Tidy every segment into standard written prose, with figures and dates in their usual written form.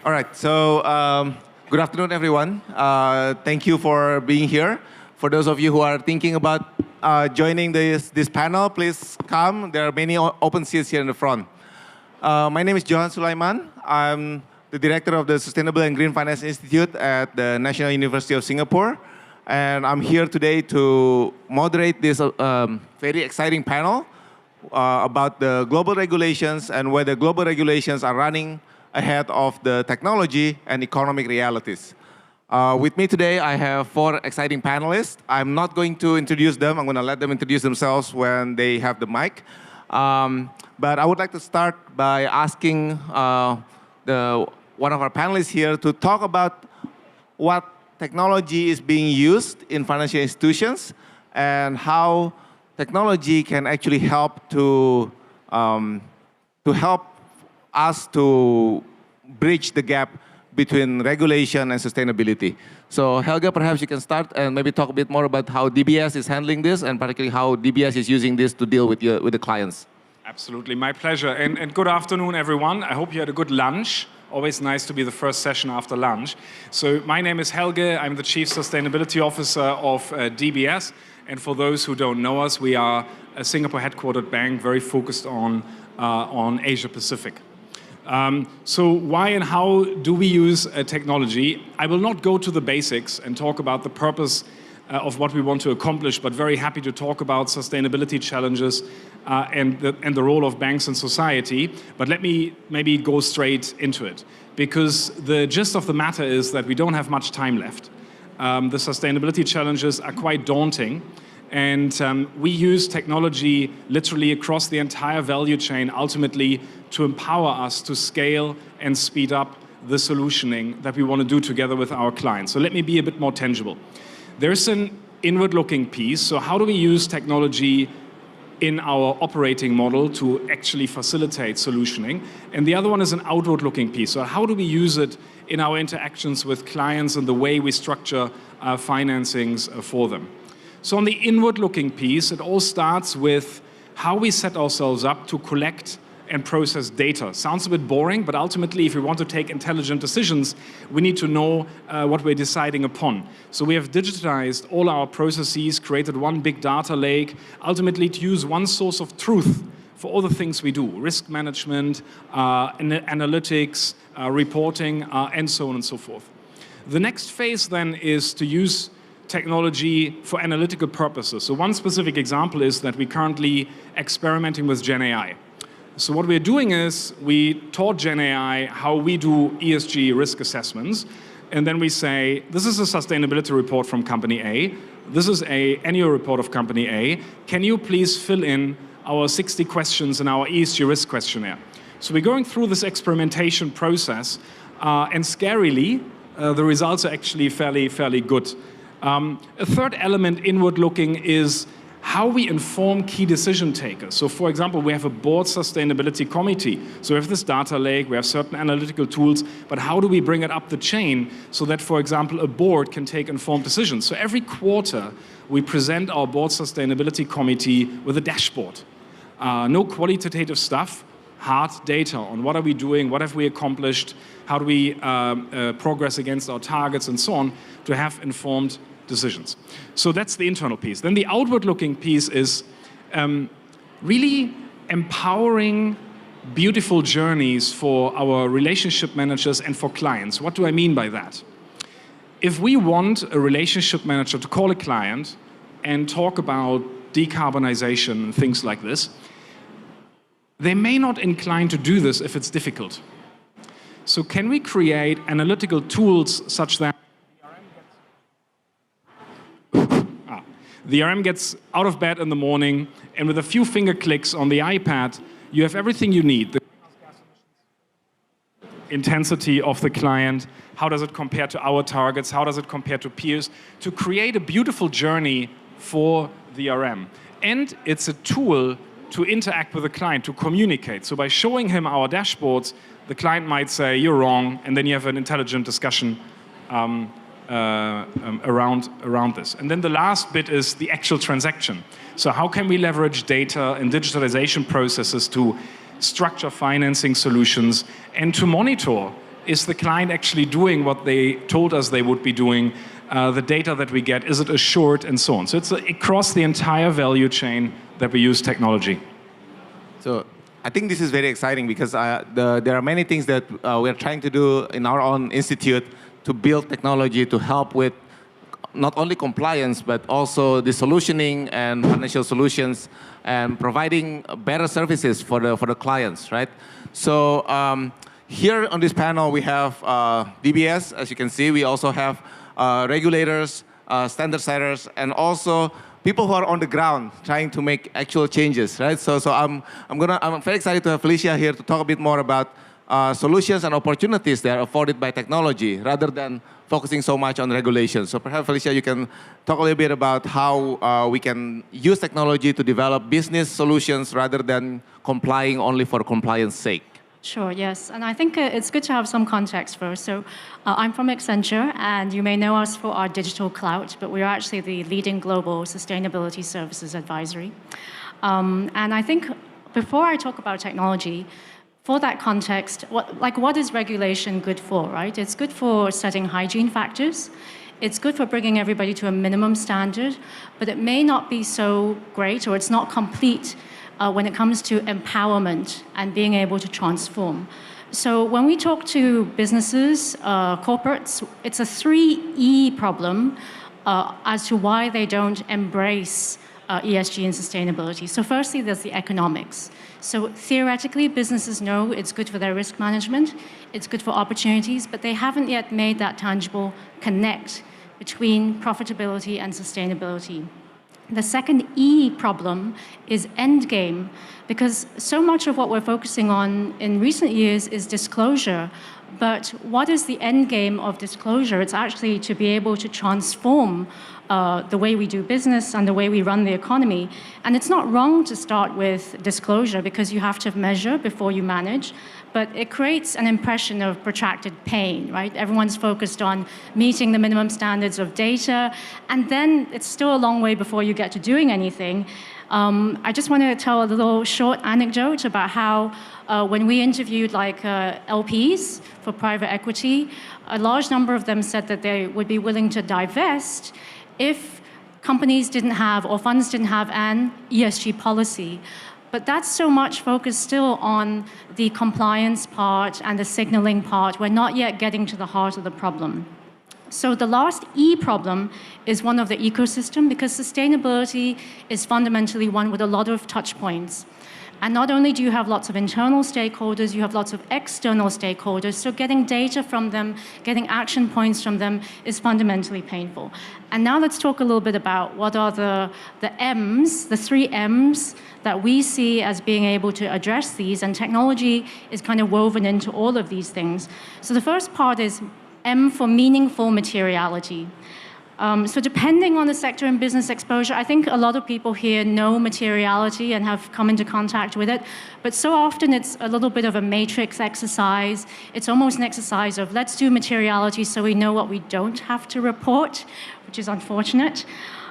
All right, so good afternoon, everyone. Thank you for being here. For those of you who are thinking about joining this panel, please come. There are many open seats here in the front. My name is Johan Sulaiman. I'm the director of the Sustainable and Green Finance Institute at the National University of Singapore. And I'm here today to moderate this very exciting panel about the global regulations and whether global regulations are running ahead of the technology and economic realities. With me today, I have 4 exciting panelists. I'm not going to introduce them. I'm going to let them introduce themselves when they have the mic. But I would like to start by asking one of our panelists here to talk about what technology is being used in financial institutions and how technology can actually help to help us to bridge the gap between regulation and sustainability. So Helge, perhaps you can start and maybe talk a bit more about how DBS is handling this and particularly how DBS is using this to deal with the clients. Absolutely, my pleasure. And good afternoon, everyone. I hope you had a good lunch. Always nice to be the first session after lunch. So my name is Helge. I'm the Chief Sustainability Officer of DBS. And for those who don't know us, we are a Singapore headquartered bank very focused on Asia Pacific. So why and how do we use technology? I will not go to the basics and talk about the purpose of what we want to accomplish, but very happy to talk about sustainability challenges and the role of banks in society. But let me maybe go straight into it, because the gist of the matter is that we don't have much time left. The sustainability challenges are quite daunting, and we use technology literally across the entire value chain, ultimately to empower us to scale and speed up the solutioning that we want to do together with our clients. So let me be a bit more tangible. There's an inward-looking piece. So how do we use technology in our operating model to actually facilitate solutioning? And the other one is an outward-looking piece. So how do we use it in our interactions with clients and the way we structure financings for them? So on the inward-looking piece, it all starts with how we set ourselves up to collect and process data. Sounds a bit boring, but ultimately, if we want to take intelligent decisions, we need to know what we're deciding upon. So we have digitized all our processes, created one big data lake, ultimately to use one source of truth for all the things we do: risk management, analytics, reporting, and so on and so forth. The next phase then is to use technology for analytical purposes. So one specific example is that we're currently experimenting with Gen AI. So what we're doing is we taught Gen AI how we do ESG risk assessments, and then we say, this is a sustainability report from company A, this is an annual report of company A, can you please fill in our 60 questions in our ESG risk questionnaire? So we're going through this experimentation process, and scarily, the results are actually fairly good. A third element inward-looking is how we inform key decision takers. So for example, we have a board sustainability committee. So we have this data lake, we have certain analytical tools, but how do we bring it up the chain so that, for example, a board can take informed decisions? So every quarter, we present our board sustainability committee with a dashboard. No qualitative stuff, hard data on what are we doing, what have we accomplished, how do we progress against our targets and so on, to have informed decisions. So that's the internal piece. Then the outward-looking piece is really empowering beautiful journeys for our relationship managers and for clients. What do I mean by that? If we want a relationship manager to call a client and talk about decarbonization and things like this, they may not incline to do this if it's difficult. So can we create analytical tools such that the RM gets out of bed in the morning, and with a few finger clicks on the iPad, you have everything you need. The intensity of the client, how does it compare to our targets, how does it compare to peers, to create a beautiful journey for the RM. And it's a tool to interact with the client, to communicate. So by showing him our dashboards, the client might say, you're wrong, and then you have an intelligent discussion around this. And then the last bit is the actual transaction. So how can we leverage data and digitalization processes to structure financing solutions and to monitor is the client actually doing what they told us they would be doing? The data that we get, is it assured, and so on. So it's across the entire value chain that we use technology. So I think this is very exciting because there are many things that we're trying to do in our own institute to build technology to help with not only compliance, but also the solutioning and financial solutions and providing better services for the clients, right? So here on this panel, we have DBS, as you can see. We also have regulators, standard setters, and also people who are on the ground trying to make actual changes, right? So I'm very excited to have Felicia here to talk a bit more about solutions and opportunities that are afforded by technology rather than focusing so much on regulations. So perhaps, Felicia, you can talk a little bit about how we can use technology to develop business solutions rather than complying only for compliance sake. Sure, yes. And I think it's good to have some context first. So I'm from Accenture, and you may know us for our digital clout, but we're actually the leading global sustainability services advisory. And I think before I talk about technology, for that context, what is regulation good for, right? It's good for setting hygiene factors. It's good for bringing everybody to a minimum standard, but it may not be so great, or it's not complete when it comes to empowerment and being able to transform. So when we talk to businesses, corporates, it's a 3E problem as to why they don't embrace ESG and sustainability. So firstly, there's the economics. So theoretically, businesses know it's good for their risk management, it's good for opportunities, but they haven't yet made that tangible connect between profitability and sustainability. The second E problem is end game, because so much of what we're focusing on in recent years is disclosure. But what is the end game of disclosure? It's actually to be able to transform the way we do business and the way we run the economy. And it's not wrong to start with disclosure because you have to measure before you manage, but it creates an impression of protracted pain, right? Everyone's focused on meeting the minimum standards of data, and then it's still a long way before you get to doing anything. I just want to tell a little short anecdote about how when we interviewed LPs for private equity, a large number of them said that they would be willing to divest if companies didn't have, or funds didn't have, an ESG policy. But that's so much focused still on the compliance part and the signaling part. We're not yet getting to the heart of the problem. So the last E problem is one of the ecosystem, because sustainability is fundamentally one with a lot of touch points. And not only do you have lots of internal stakeholders, you have lots of external stakeholders, so getting data from them, getting action points from them is fundamentally painful. And now let's talk a little bit about what are the M's, the 3 M's that we see as being able to address these, and technology is kind of woven into all of these things. So the first part is M for meaningful materiality. So depending on the sector and business exposure, I think a lot of people here know materiality and have come into contact with it, but so often it's a little bit of a matrix exercise. It's almost an exercise of let's do materiality so we know what we don't have to report, which is unfortunate.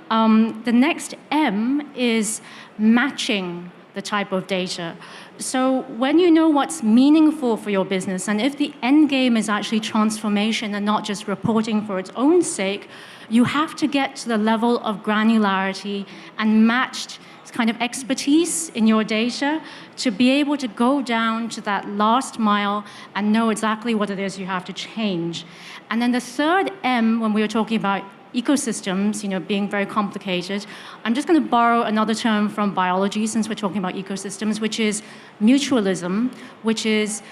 The next M is matching the type of data. So when you know what's meaningful for your business, and if the end game is actually transformation and not just reporting for its own sake, you have to get to the level of granularity and matched kind of expertise in your data to be able to go down to that last mile and know exactly what it is you have to change. And then the third M, when we were talking about ecosystems, being very complicated, I'm just going to borrow another term from biology since we're talking about ecosystems, which is mutualism, which is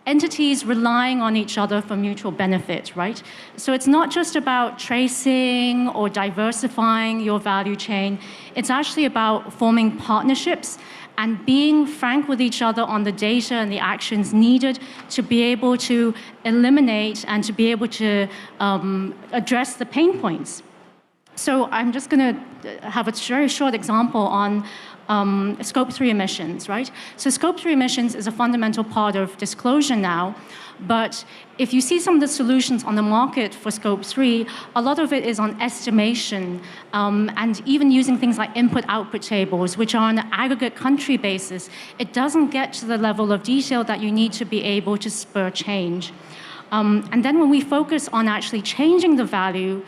entities relying on each other for mutual benefit, right? So it's not just about tracing or diversifying your value chain. It's actually about forming partnerships and being frank with each other on the data and the actions needed to be able to eliminate and to be able to address the pain points. So I'm just going to have a very short example on Scope 3 emissions, right? So Scope 3 emissions is a fundamental part of disclosure now, but if you see some of the solutions on the market for Scope 3, a lot of it is on estimation, and even using things like input-output tables, which are on an aggregate country basis. It doesn't get to the level of detail that you need to be able to spur change. And then when we focus on actually changing the value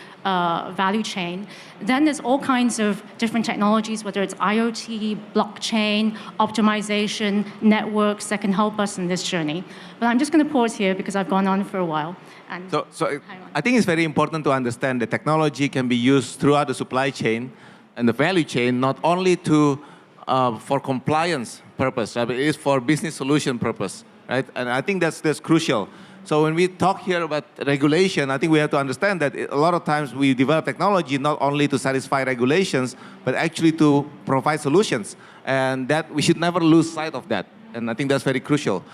chain, then there's all kinds of different technologies, whether it's IoT, blockchain, optimization, networks that can help us in this journey. But I'm just going to pause here because I've gone on for a while. And So I think it's very important to understand that technology can be used throughout the supply chain and the value chain, not only for compliance purpose, but it is for business solution purpose, right? And I think that's crucial. So when we talk here about regulation, I think we have to understand that a lot of times we develop technology not only to satisfy regulations, but actually to provide solutions. And that we should never lose sight of that. And I think that's very crucial.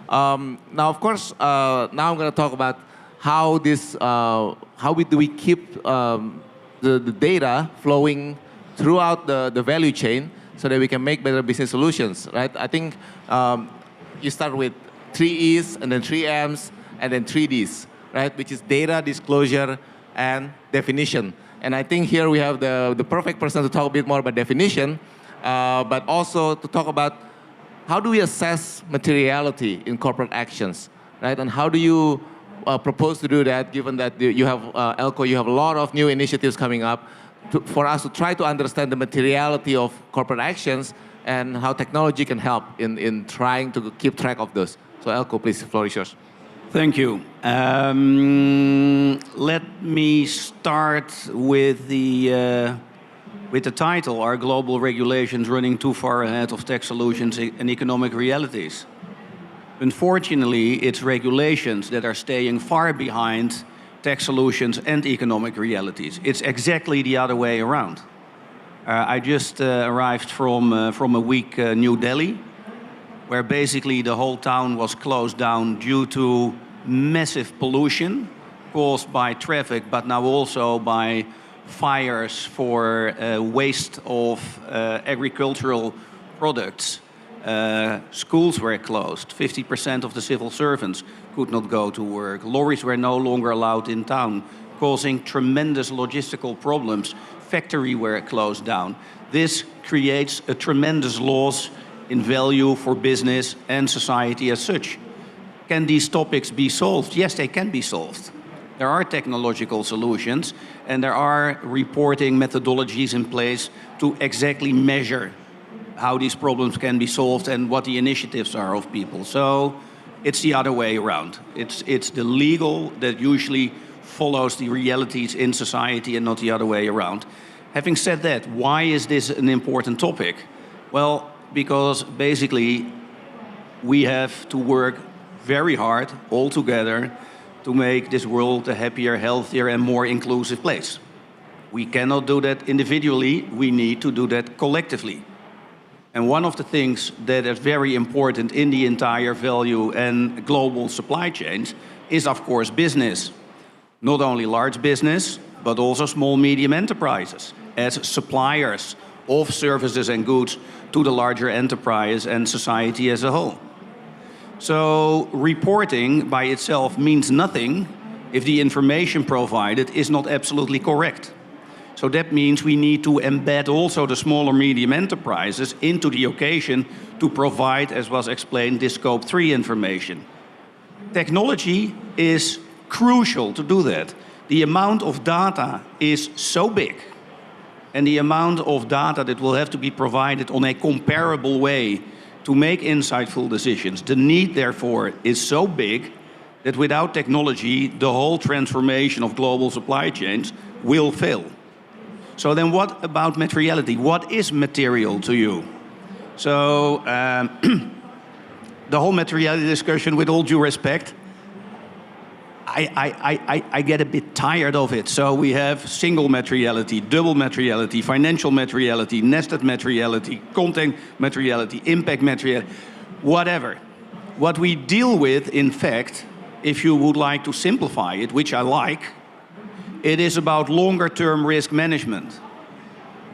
Now, of course, now I'm going to talk about how do we keep the data flowing throughout the value chain so that we can make better business solutions, right? I think you start with 3 E's and then 3 M's and then 3 D's, right? Which is data, disclosure, and definition. And I think here we have the perfect person to talk a bit more about definition, but also to talk about how do we assess materiality in corporate actions, right? And how do you propose to do that, given that you have, Eelco, you have a lot of new initiatives coming up for us to try to understand the materiality of corporate actions and how technology can help in trying to keep track of those. So Eelco, please, the floor is yours. Thank you. Let me start with the title, Are Global Regulations Running Too Far Ahead of Tech Solutions and Economic Realities? Unfortunately, it's regulations that are staying far behind tech solutions and economic realities. It's exactly the other way around. I just arrived from a week New Delhi, where basically the whole town was closed down due to massive pollution caused by traffic, but now also by fires for waste of agricultural products. Schools were closed. 50% of the civil servants could not go to work. Lorries were no longer allowed in town, causing tremendous logistical problems. Factories were closed down. This creates a tremendous loss in value for business and society as such. Can these topics be solved? Yes, they can be solved. There are technological solutions and there are reporting methodologies in place to exactly measure how these problems can be solved and what the initiatives are of people. So it's the other way around. It's the legal that usually follows the realities in society and not the other way around. Having said that, why is this an important topic? Well, because basically we have to work very hard all together to make this world a happier, healthier and more inclusive place. We cannot do that individually, we need to do that collectively. And one of the things that is very important in the entire value and global supply chains is, of course, business. Not only large business, but also small, medium enterprises as suppliers of services and goods to the larger enterprise and society as a whole. So reporting by itself means nothing if the information provided is not absolutely correct. So that means we need to embed also the small or medium enterprises into the occasion to provide, as was explained, this Scope 3 information. Technology is crucial to do that. The amount of data is so big, and the amount of data that will have to be provided on a comparable way to make insightful decisions. The need, therefore, is so big that without technology, the whole transformation of global supply chains will fail. So then what about materiality? What is material to you? So the whole materiality discussion, with all due respect, I get a bit tired of it. So we have single materiality, double materiality, financial materiality, nested materiality, content materiality, impact materiality, whatever. What we deal with, in fact, if you would like to simplify it, which I like, it is about longer-term risk management.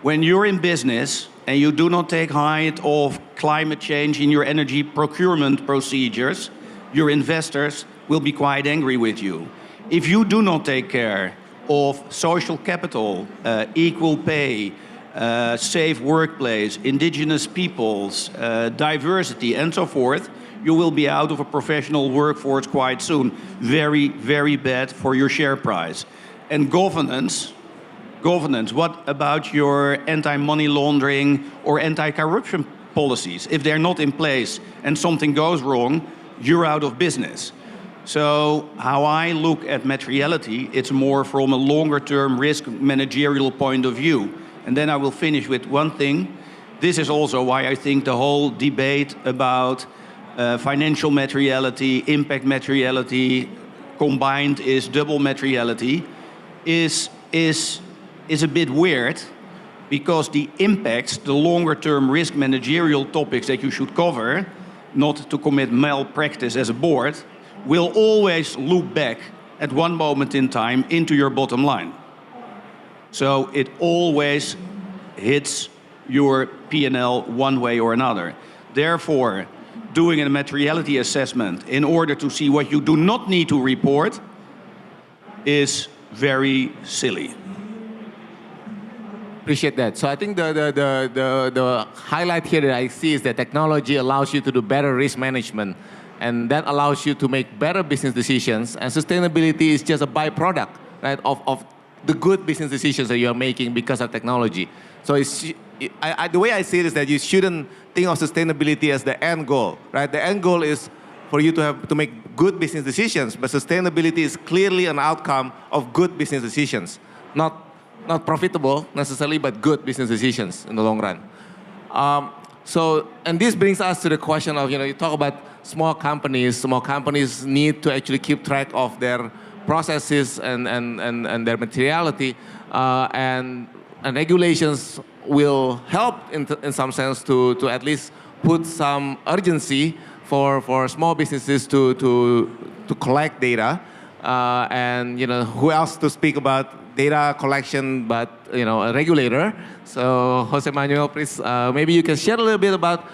When you're in business and you do not take height of climate change in your energy procurement procedures, your investors will be quite angry with you. If you do not take care of social capital, equal pay, safe workplace, indigenous peoples, diversity, and so forth, you will be out of a professional workforce quite soon. Very, very bad for your share price. And governance, what about your anti-money laundering or anti-corruption policies? If they're not in place and something goes wrong, you're out of business. So how I look at materiality, it's more from a longer-term risk managerial point of view. And then I will finish with one thing. This is also why I think the whole debate about financial materiality, impact materiality, combined is double materiality, is a bit weird, because the impacts, the longer-term risk managerial topics that you should cover, not to commit malpractice as a board, will always loop back at one moment in time into your bottom line. So it always hits your P&L one way or another. Therefore, doing a materiality assessment in order to see what you do not need to report is very silly. Appreciate that. So I think the highlight here that I see is that technology allows you to do better risk management, and that allows you to make better business decisions, and sustainability is just a byproduct, right, of the good business decisions that you are making because of technology. So the way I see it is that you shouldn't think of sustainability as the end goal, right? The end goal is for you to make good business decisions, but sustainability is clearly an outcome of good business decisions, not profitable necessarily, but good business decisions in the long run. And this brings us to the question of, you talk about small companies need to actually keep track of their processes and their materiality, and regulations will help in some sense to at least put some urgency for small businesses to collect data, and who else to speak about data collection but a regulator. So Jose Manuel, please, maybe you can share a little bit about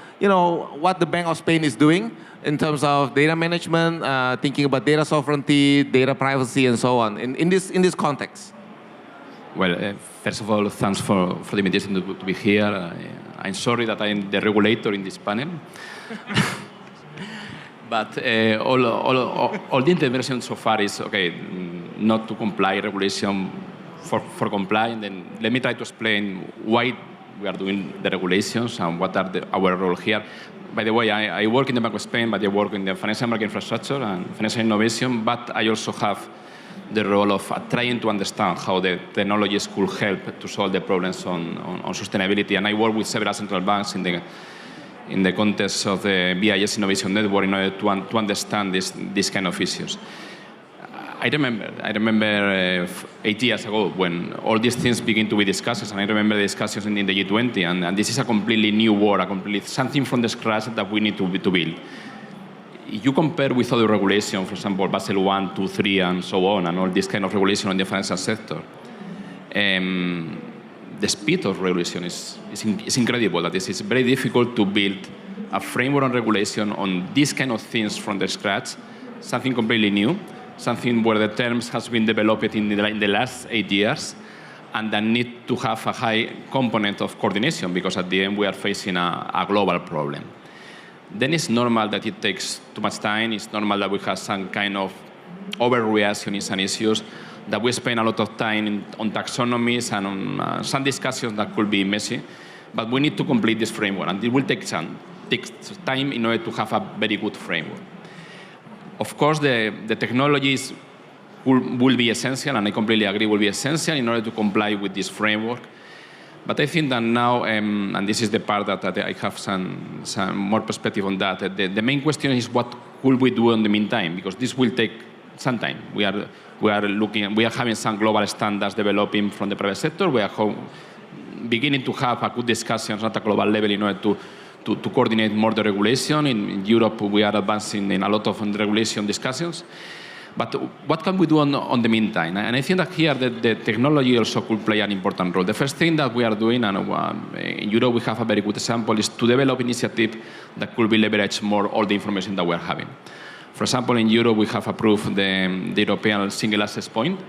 what the Bank of Spain is doing in terms of data management, thinking about data sovereignty, data privacy, and so on in this context. Well, first of all, thanks for the invitation to be here. I'm sorry that I'm the regulator in this panel. But all the intervention so far is, okay, not to comply regulation for complying. Then let me try to explain why we are doing the regulations and what are our role here. By the way, I work in the Bank of Spain, but I work in the financial market infrastructure and financial innovation, but I also have the role of trying to understand how the technologies could help to solve the problems on sustainability. And I work with several central banks in the context of the BIS Innovation Network in order to understand these kind of issues. I remember 8 years ago when all these things begin to be discussed, and I remember the discussions in the G20, and this is a completely new world, something from the scratch that we need to build. You compare with other regulation, for example, Basel I, II, III, and so on, and all this kind of regulation in the financial sector. The speed of regulation is incredible. That is, it's very difficult to build a framework on regulation on these kind of things from the scratch, something completely new, something where the terms has been developed in the last 8 years, and that need to have a high component of coordination, because at the end we are facing a global problem. Then it's normal that it takes too much time. It's normal that we have some kind of overreaction in some issues, that we spend a lot of time on taxonomies and on some discussions that could be messy. But we need to complete this framework, and it will take time in order to have a very good framework. Of course, the technologies will be essential, and I completely agree, will be essential in order to comply with this framework. But I think that now, and this is the part that I have some more perspective on that, the main question is what will we do in the meantime, because this will take some time. We are having some global standards developing from the private sector. We are beginning to have a good discussions at a global level in order to coordinate more the regulation. In Europe, we are advancing in a lot of regulation discussions. But what can we do on the meantime? And I think that here the technology also could play an important role. The first thing that we are doing, and in Europe we have a very good example, is to develop initiatives that could be leveraged more all the information that we are having. For example, in Europe we have approved the European Single Access Point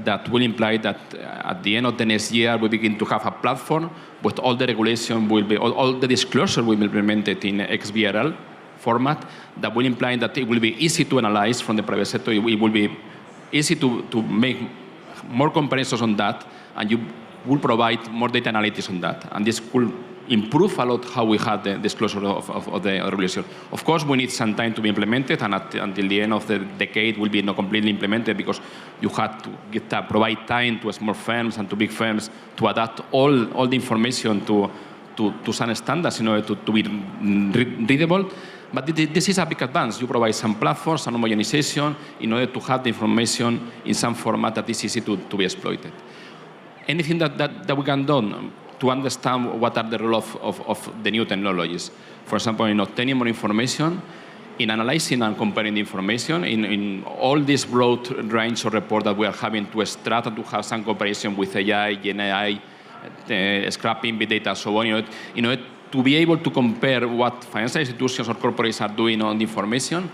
that will imply that at the end of the next year we begin to have a platform with all the regulation will be, all the disclosure will be implemented in XBRL format that will imply that it will be easy to analyze from the private sector. It will be easy to make more comparisons on that, and you will provide more data analytics on that. And this could improve a lot how we have the disclosure of the regulation. Of course, we need some time to be implemented, and until the end of the decade will be not completely implemented, because you have to provide time to small firms and to big firms to adapt all the information to some standards in order to be readable. But this is a big advance. You provide some platforms, some homogenization, in order to have the information in some format that is easy to be exploited. Anything that we can do to understand what are the role of the new technologies. For example, in obtaining more information, in analyzing and comparing the information, in all this broad range of report that we are having to extract and to have some comparison with AI, Gen AI, scrapping, big data, so on, in order to be able to compare what financial institutions or corporates are doing on the information,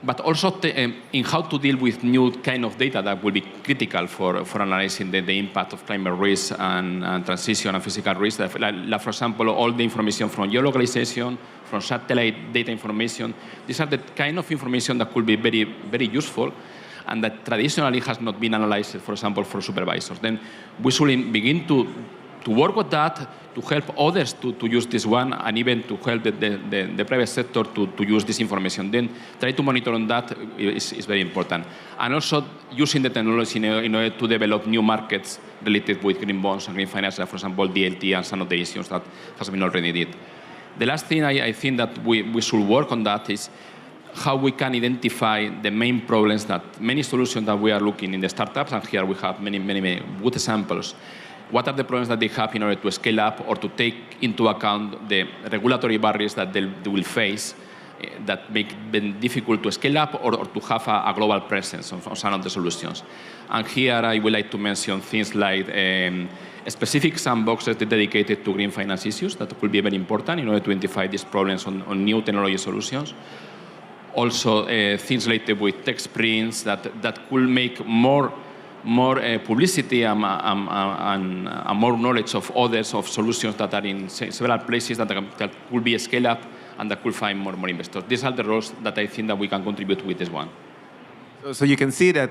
but also in how to deal with new kind of data that will be critical for analyzing the impact of climate risk and transition and physical risk. Like, for example, all the information from geolocalization, from satellite data information. These are the kind of information that could be very, very useful, and that traditionally has not been analyzed, for example, for supervisors. Then we should begin to work with that, to help others to use this one, and even to help the private sector to use this information. Then try to monitor on that is very important. And also using the technology in order to develop new markets related with green bonds and green finance, like, for example, DLT and some of the issues that has been already did. The last thing I think that we should work on that is how we can identify the main problems that many solutions that we are looking in the startups, and here we have many good examples. What are the problems that they have in order to scale up or to take into account the regulatory barriers that they will face that make them difficult to scale up or to have a global presence on some of the solutions. And here I would like to mention things like specific sandboxes dedicated to green finance issues that could be very important in order to identify these problems on new technology solutions. Also, things related with tech sprints that could make more publicity and more knowledge of others, of solutions that are in several places that could be scaled up and that could find more investors. These are the roles that I think that we can contribute with this one. So you can see that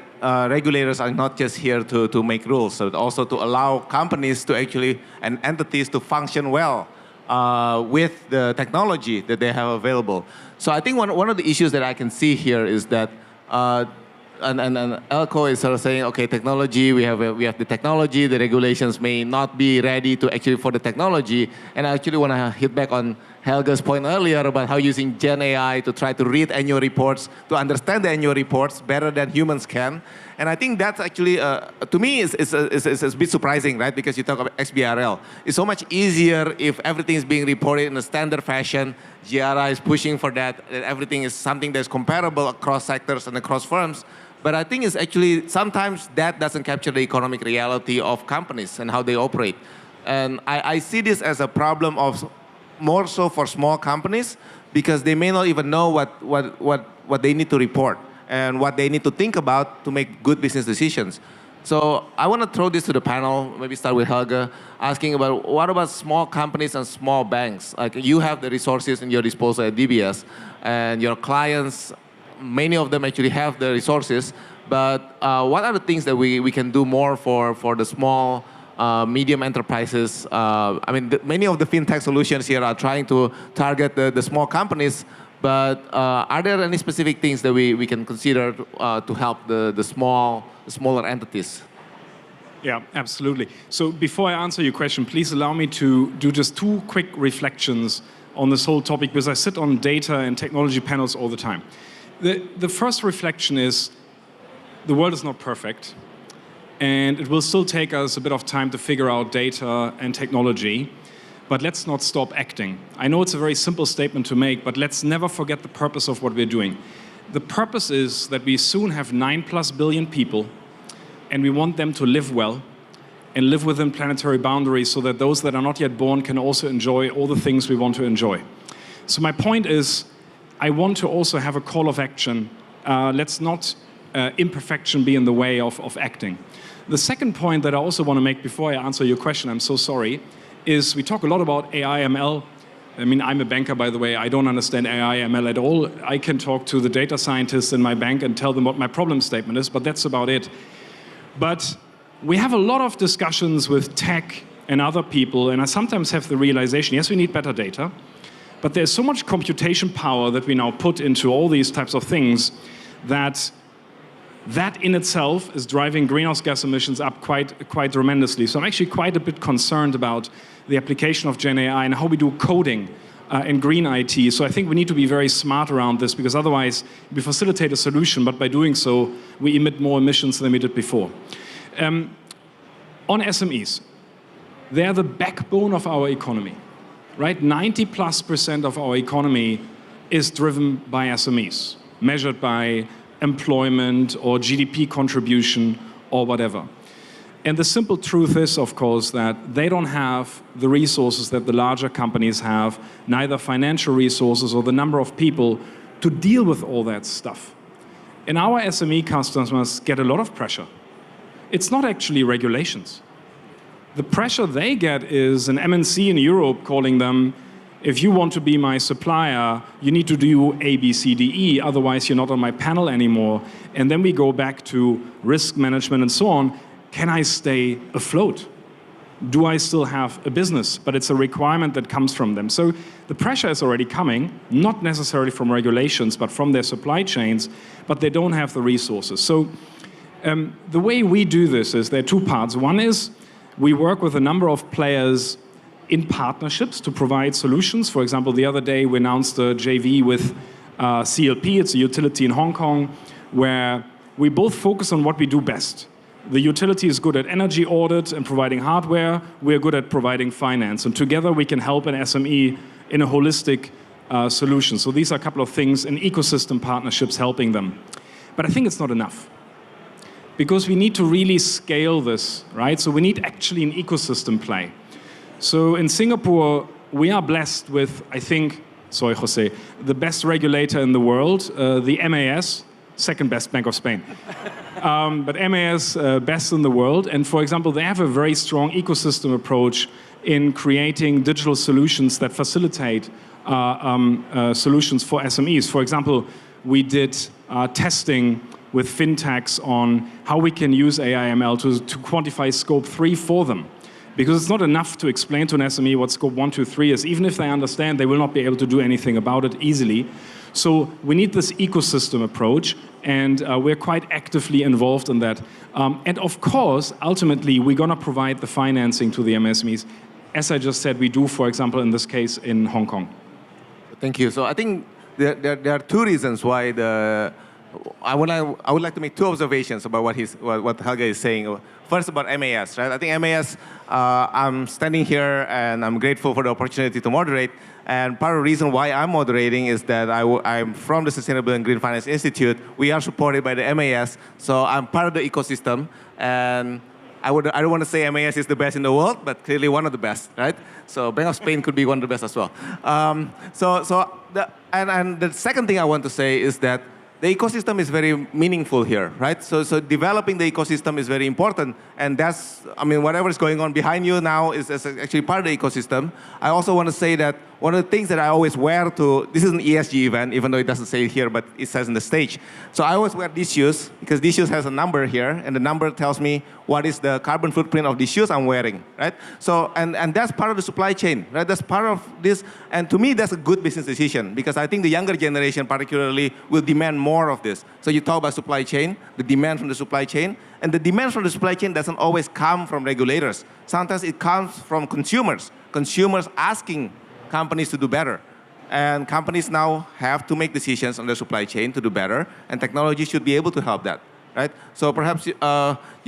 regulators are not just here to make rules, but also to allow companies to actually, and entities to function well with the technology that they have available. So I think one of the issues that I can see here is that and Eelco is sort of saying, okay, technology, we have the technology, the regulations may not be ready to actually for the technology. And I actually want to hit back on Helge's point earlier about how using Gen AI to try to read annual reports, to understand the annual reports better than humans can. And I think that's actually, to me, is a bit surprising, right? Because you talk about XBRL. It's so much easier if everything is being reported in a standard fashion. GRI is pushing for that everything is something that's comparable across sectors and across firms. But I think it's actually, sometimes that doesn't capture the economic reality of companies and how they operate. And I see this as a problem of more so for small companies, because they may not even know what they need to report and what they need to think about to make good business decisions. So I want to throw this to the panel, maybe start with Helge, asking about what about small companies and small banks? Like, you have the resources in your disposal at DBS, and your clients, many of them actually have the resources, but what are the things that we can do more for the small, medium enterprises? I mean, many of the fintech solutions here are trying to target the small companies, but are there any specific things that we can consider to help the smaller entities? Yeah, absolutely. So before I answer your question, please allow me to do just two quick reflections on this whole topic, because I sit on data and technology panels all the time. The first reflection is the world is not perfect, and it will still take us a bit of time to figure out data and technology, but let's not stop acting. I know it's a very simple statement to make, but let's never forget the purpose of what we're doing. The purpose is that we soon have 9+ billion people, and we want them to live well and live within planetary boundaries so that those that are not yet born can also enjoy all the things we want to enjoy. So my point is, I want to also have a call of action. Let's not imperfection be in the way of acting. The second point that I also want to make before I answer your question, I'm so sorry, is we talk a lot about AI, ML. I mean, I'm a banker, by the way. I don't understand AI, ML at all. I can talk to the data scientists in my bank and tell them what my problem statement is, but that's about it. But we have a lot of discussions with tech and other people, and I sometimes have the realization, yes, we need better data, but there's so much computation power that we now put into all these types of things that in itself is driving greenhouse gas emissions up quite tremendously. So I'm actually quite a bit concerned about the application of Gen AI and how we do coding in green IT. So I think we need to be very smart around this, because otherwise we facilitate a solution, but by doing so, we emit more emissions than we did before. On SMEs, they're the backbone of our economy, right? 90+% of our economy is driven by SMEs, measured by employment or GDP contribution or whatever. And the simple truth is, of course, that they don't have the resources that the larger companies have, neither financial resources or the number of people to deal with all that stuff. And our SME customers get a lot of pressure. It's not actually regulations. The pressure they get is an MNC in Europe calling them, if you want to be my supplier, you need to do A, B, C, D, E, otherwise you're not on my panel anymore. And then we go back to risk management and so on. Can I stay afloat? Do I still have a business? But it's a requirement that comes from them. So the pressure is already coming, not necessarily from regulations, but from their supply chains, but they don't have the resources. So the way we do this is there are two parts. One is we work with a number of players in partnerships to provide solutions. For example, the other day we announced a JV with CLP, it's a utility in Hong Kong, where we both focus on what we do best. The utility is good at energy audit and providing hardware, we're good at providing finance. And together we can help an SME in a holistic solution. So these are a couple of things in ecosystem partnerships helping them. But I think it's not enough, because we need to really scale this, right? So we need actually an ecosystem play. So in Singapore, we are blessed with, I think, sorry, Jose, the best regulator in the world, the MAS, second best Bank of Spain. But MAS, best in the world. And for example, they have a very strong ecosystem approach in creating digital solutions that facilitate solutions for SMEs. For example, we did testing with fintechs on how we can use AI/ML to quantify scope 3 for them. Because it's not enough to explain to an SME what scope 1, 2, 3 is. Even if they understand, they will not be able to do anything about it easily. So we need this ecosystem approach, and we're quite actively involved in that. And of course, ultimately, we're going to provide the financing to the MSMEs. As I just said, we do, for example, in this case, in Hong Kong. Thank you. So I think there are two reasons why I would like to make two observations about what Helge is saying. First, about MAS, right? I think MAS, I'm standing here and I'm grateful for the opportunity to moderate. And part of the reason why I'm moderating is that I'm from the Sustainable and Green Finance Institute. We are supported by the MAS, so I'm part of the ecosystem. And I don't want to say MAS is the best in the world, but clearly one of the best, right? So Bank of Spain could be one of the best as well. And the second thing I want to say is that the ecosystem is very meaningful here, right? So developing the ecosystem is very important, and that's, I mean, whatever is going on behind you now is actually part of the ecosystem. I also want to say that one of the things that I always wear this is an ESG event, even though it doesn't say it here, but it says on the stage. So I always wear these shoes, because these shoes has a number here, and the number tells me what is the carbon footprint of these shoes I'm wearing, right? So, and that's part of the supply chain, right? That's part of this, and to me, that's a good business decision, because I think the younger generation particularly will demand more of this. So you talk about supply chain, the demand from the supply chain, and the demand from the supply chain doesn't always come from regulators. Sometimes it comes from consumers asking companies to do better. And companies now have to make decisions on their supply chain to do better, and technology should be able to help that, right? So perhaps you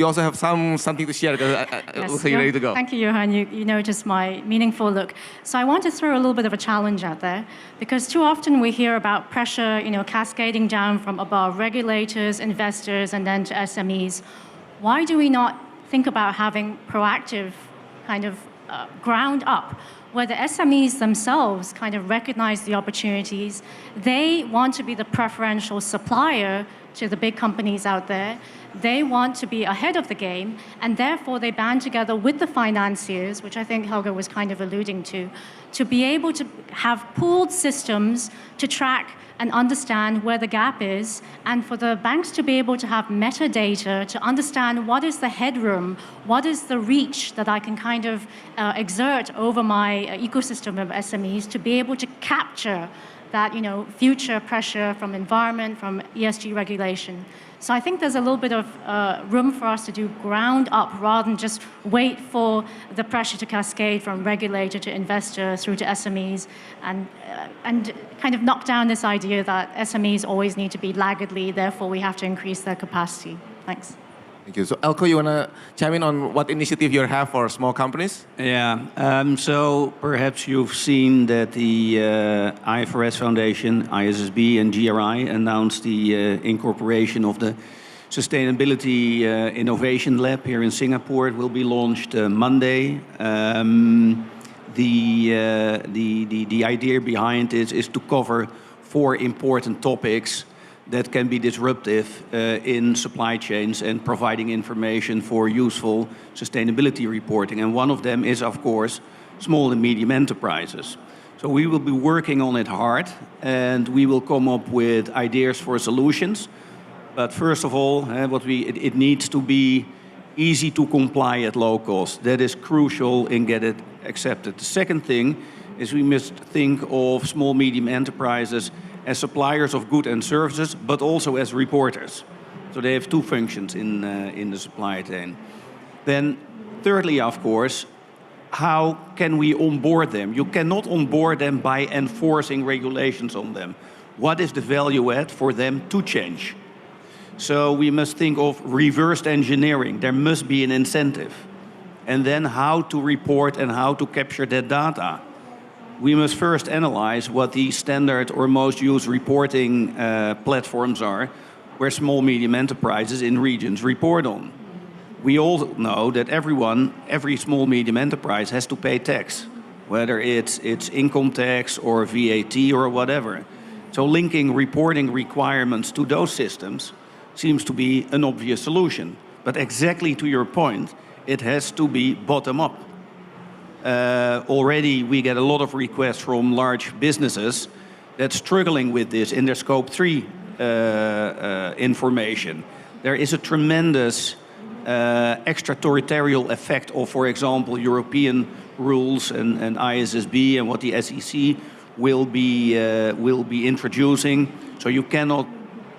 also have something to share, because it looks like you're ready to go. Thank you, Johan. You noticed my meaningful look. So I want to throw a little bit of a challenge out there, because too often we hear about pressure, cascading down from above regulators, investors, and then to SMEs. Why do we not think about having proactive kind of ground up, where the SMEs themselves kind of recognize the opportunities? They want to be the preferential supplier to the big companies out there. They want to be ahead of the game, and therefore they band together with the financiers, which I think Helge was kind of alluding to be able to have pooled systems to track and understand where the gap is, and for the banks to be able to have metadata to understand what is the headroom, what is the reach that I can kind of exert over my ecosystem of SMEs to be able to capture that future pressure from environment, from ESG regulation. So I think there's a little bit of room for us to do ground up rather than just wait for the pressure to cascade from regulator to investor through to SMEs and kind of knock down this idea that SMEs always need to be laggardly, therefore we have to increase their capacity. Thanks. Thank you. So Eelco, you want to chime in on what initiative you have for small companies? Yeah, so perhaps you've seen that the IFRS Foundation, ISSB and GRI announced the incorporation of the Sustainability Innovation Lab here in Singapore. It will be launched Monday. The idea behind it is to cover 4 important topics that can be disruptive in supply chains and providing information for useful sustainability reporting. And one of them is, of course, small and medium enterprises. So we will be working on it hard, and we will come up with ideas for solutions. But first of all, it needs to be easy to comply at low cost. That is crucial in get it accepted. The second thing is we must think of small, medium enterprises as suppliers of goods and services, but also as reporters. So they have 2 functions in the supply chain. Then thirdly, of course, how can we onboard them? You cannot onboard them by enforcing regulations on them. What is the value add for them to change? So we must think of reversed engineering. There must be an incentive. And then how to report and how to capture that data. We must first analyze what the standard or most used reporting platforms are, where small, medium enterprises in regions report on. We all know that every small, medium enterprise has to pay tax, whether it's income tax or VAT or whatever. So linking reporting requirements to those systems seems to be an obvious solution. But exactly to your point, it has to be bottom-up. Already we get a lot of requests from large businesses that's struggling with this in their Scope 3 information. There is a tremendous extraterritorial effect of, for example, European rules and ISSB and what the SEC will be introducing. So you cannot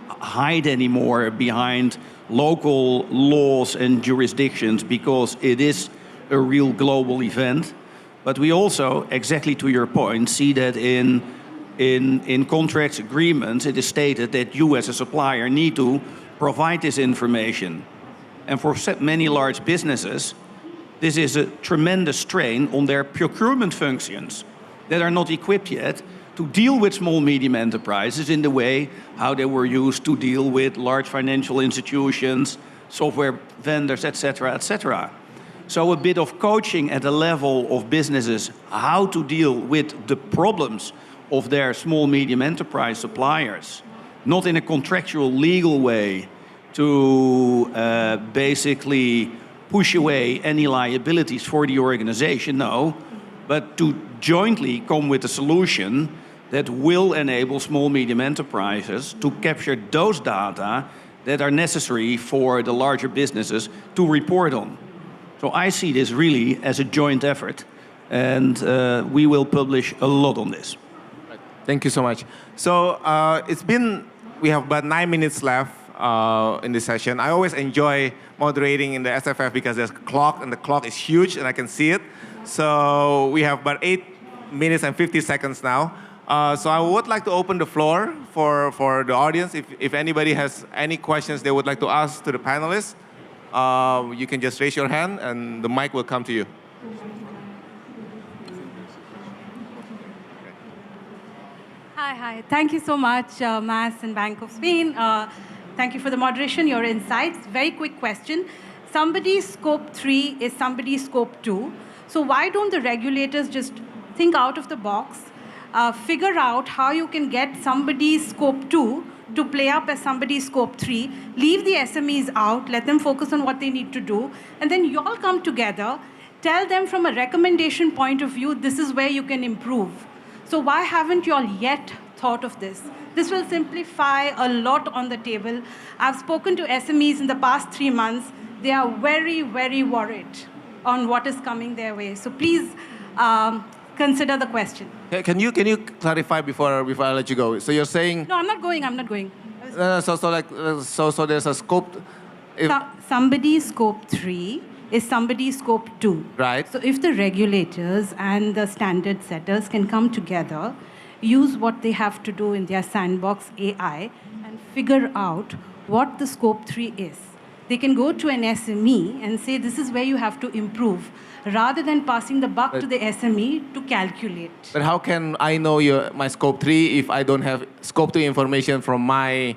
hide anymore behind local laws and jurisdictions because it is a real global event. But we also, exactly to your point, see that in contracts agreements, it is stated that you as a supplier need to provide this information. And for many large businesses, this is a tremendous strain on their procurement functions that are not equipped yet to deal with small, medium enterprises in the way how they were used to deal with large financial institutions, software vendors, etc., etc. So a bit of coaching at the level of businesses, how to deal with the problems of their small, medium enterprise suppliers, not in a contractual legal way to basically push away any liabilities for the organization, no, but to jointly come with a solution that will enable small, medium enterprises to capture those data that are necessary for the larger businesses to report on. So I see this really as a joint effort, and we will publish a lot on this. Thank you so much. So we have about 9 minutes left in this session. I always enjoy moderating in the SFF because there's a clock, and the clock is huge, and I can see it. So we have about 8 minutes and 50 seconds now. So I would like to open the floor for the audience. If anybody has any questions they would like to ask to the panelists, you can just raise your hand and the mic will come to you. Hi. Thank you so much, Mas and Bank of Spain. Thank you for the moderation, your insights. Very quick question. Somebody's Scope 3 is somebody's Scope 2. So why don't the regulators just think out of the box, figure out how you can get somebody's scope 2 to play up as somebody's scope 3, leave the SMEs out, let them focus on what they need to do, and then you all come together, tell them from a recommendation point of view, this is where you can improve. So why haven't you all yet thought of this? This will simplify a lot on the table. I've spoken to SMEs in the past 3 months. They are very, very worried on what is coming their way. So please consider the question. Can you clarify before I let you go? So you're saying... No, I'm not going. So there's a scope... Somebody's scope 3 is somebody's scope 2. Right. So if the regulators and the standard setters can come together, use what they have to do in their sandbox AI and figure out what the scope 3 is. They can go to an SME and say, this is where you have to improve, rather than passing the buck to the SME to calculate. But how can I know my scope 3 if I don't have scope 3 information from my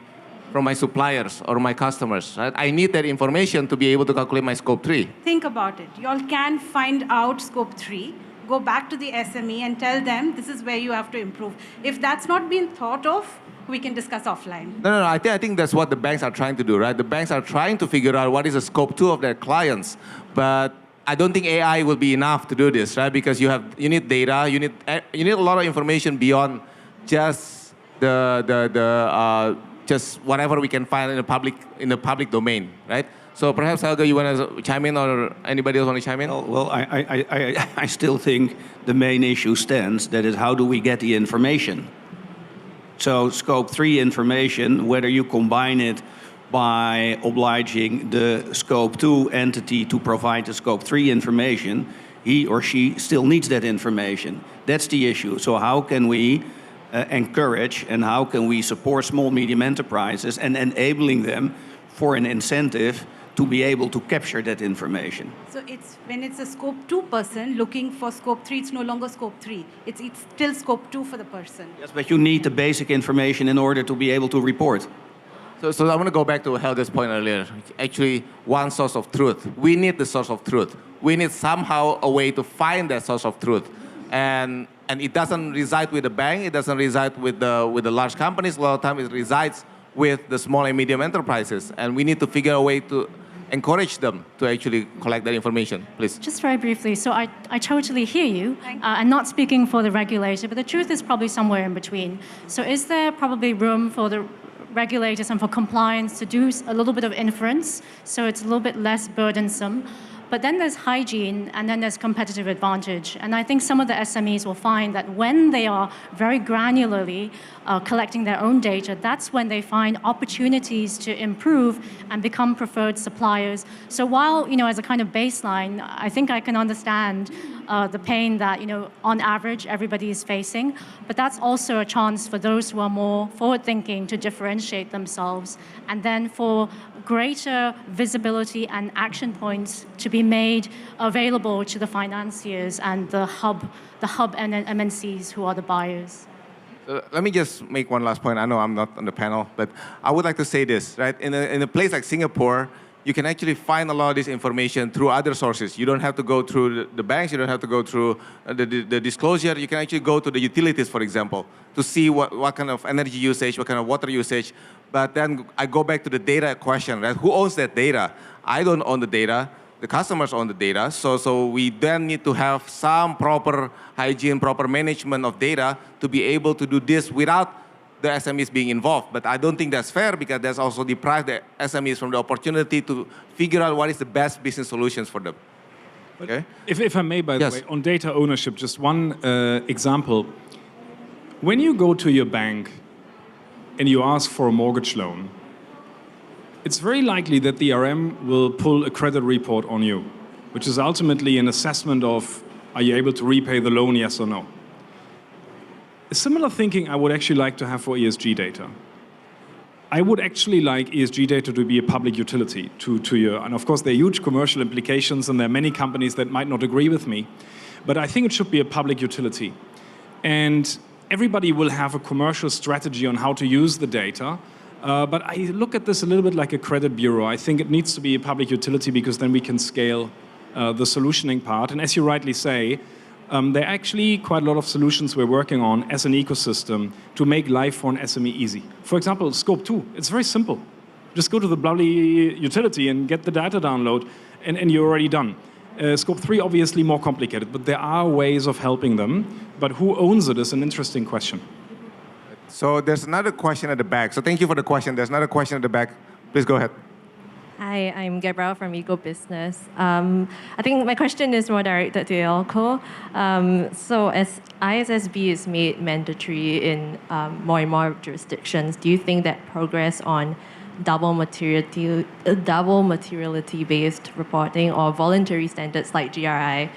suppliers or my customers? Right? I need that information to be able to calculate my scope 3. Think about it. You all can find out scope 3, go back to the SME and tell them this is where you have to improve. If that's not been thought of, we can discuss offline. No. I think that's what the banks are trying to do, right? The banks are trying to figure out what is the scope 2 of their clients, but I don't think AI will be enough to do this, right? Because you need data, you need a lot of information beyond just just whatever we can find in the public domain, right? So perhaps Helge, you want to chime in, or anybody else want to chime in? Well, I still think the main issue stands. That is, how do we get the information? So scope 3 information, whether you combine it by obliging the scope 2 entity to provide the scope 3 information, he or she still needs that information. That's the issue. So how can we encourage and how can we support small, medium enterprises and enabling them for an incentive to be able to capture that information? So when it's a scope 2 person looking for scope 3, it's no longer scope 3. It's still scope 2 for the person. Yes, but you need the basic information in order to be able to report. So I want to go back to Helge's point earlier. Actually, one source of truth. We need the source of truth. We need somehow a way to find that source of truth. And it doesn't reside with the bank. It doesn't reside with the large companies. A lot of times it resides with the small and medium enterprises. And we need to figure a way to encourage them to actually collect that information. Please. Just very briefly, so I totally hear you, and not speaking for the regulator, but the truth is probably somewhere in between. So is there probably room for the regulators and for compliance to do a little bit of inference, so it's a little bit less burdensome? But then there's hygiene, and then there's competitive advantage. And I think some of the SMEs will find that when they are very granularly collecting their own data, that's when they find opportunities to improve and become preferred suppliers. So while, as a kind of baseline, I think I can understand the pain that, on average, everybody is facing. But that's also a chance for those who are more forward-thinking to differentiate themselves, and then for greater visibility and action points to be made available to the financiers and the hub and MNCs who are the buyers. Let me just make one last point. I know I'm not on the panel, but I would like to say this, right? In a place like Singapore, you can actually find a lot of this information through other sources. You don't have to go through the banks. You don't have to go through the disclosure. You can actually go to the utilities, for example, to see what kind of energy usage, what kind of water usage. But then I go back to the data question, right? Who owns that data? I don't own the data. The customers own the data. So we then need to have some proper hygiene, proper management of data to be able to do this without the SMEs being involved. But I don't think that's fair, because that's also deprived the SMEs from the opportunity to figure out what is the best business solutions for them. Okay? If I may, by the way, on data ownership, just one example. When you go to your bank and you ask for a mortgage loan, it's very likely that the RM will pull a credit report on you, which is ultimately an assessment of, are you able to repay the loan, yes or no? A similar thinking I would actually like to have for ESG data. I would actually like ESG data to be a public utility to you. And of course, there are huge commercial implications, and there are many companies that might not agree with me. But I think it should be a public utility. And everybody will have a commercial strategy on how to use the data. But I look at this a little bit like a credit bureau. I think it needs to be a public utility, because then we can scale the solutioning part. And as you rightly say, There are actually quite a lot of solutions we're working on as an ecosystem to make life for an SME easy. For example, Scope 2, it's very simple. Just go to the bloody utility and get the data download, and you're already done. Scope 3, obviously more complicated, but there are ways of helping them. But who owns it is an interesting question. So there's another question at the back. So thank you for the question. There's another question at the back. Please go ahead. Hi, I'm Gabrielle from Ego Business. I think my question is more directed to Eelco. So as ISSB is made mandatory in more and more jurisdictions, do you think that progress on double materiality-based reporting or voluntary standards like GRI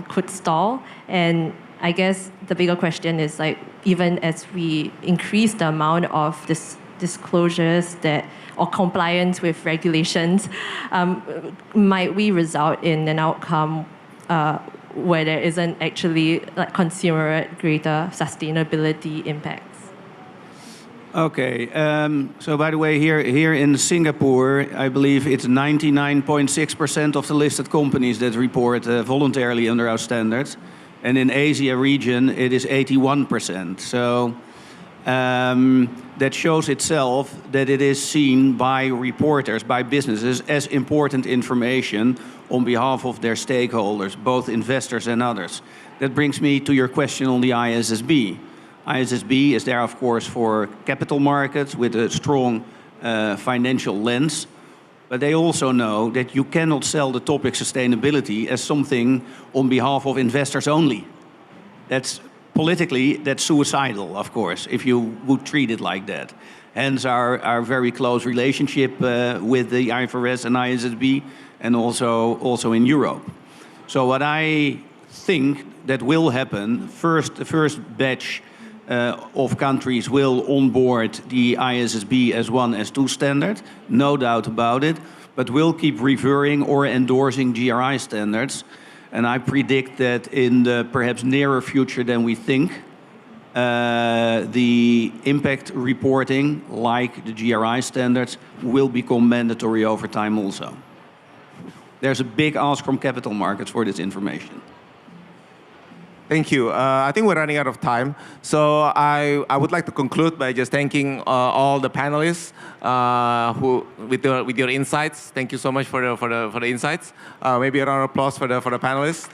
could stall? And I guess the bigger question is, like, even as we increase the amount of disclosures or compliance with regulations, might we result in an outcome where there isn't actually like consumer greater sustainability impacts? Okay, so by the way, here in Singapore, I believe it's 99.6% of the listed companies that report voluntarily under our standards. And in Asia region, it is 81%. So that shows itself that it is seen by reporters, by businesses, as important information on behalf of their stakeholders, both investors and others. That brings me to your question on the ISSB. ISSB is there, of course, for capital markets with a strong financial lens. But they also know that you cannot sell the topic sustainability as something on behalf of investors only. That's politically, that's suicidal, of course, if you would treat it like that. Hence our very close relationship with the IFRS and ISSB, and also in Europe. So what I think that will happen, the first batch of countries will onboard the ISSB S1, S2 standard, no doubt about it, but will keep referring or endorsing GRI standards. And I predict that in the perhaps nearer future than we think, the impact reporting, like the GRI standards, will become mandatory over time also. There's a big ask from capital markets for this information. Thank you. I think we're running out of time. So I would like to conclude by just thanking all the panelists with your insights. Thank you so much for the insights. Maybe a round of applause for the panelists.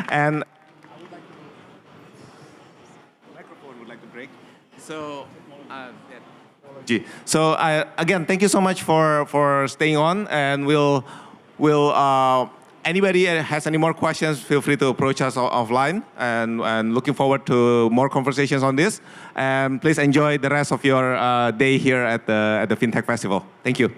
And microphone would like to break. So again, thank you so much for staying on, and we'll anybody has any more questions, feel free to approach us offline, and looking forward to more conversations on this. And please enjoy the rest of your day here at the FinTech Festival. Thank you.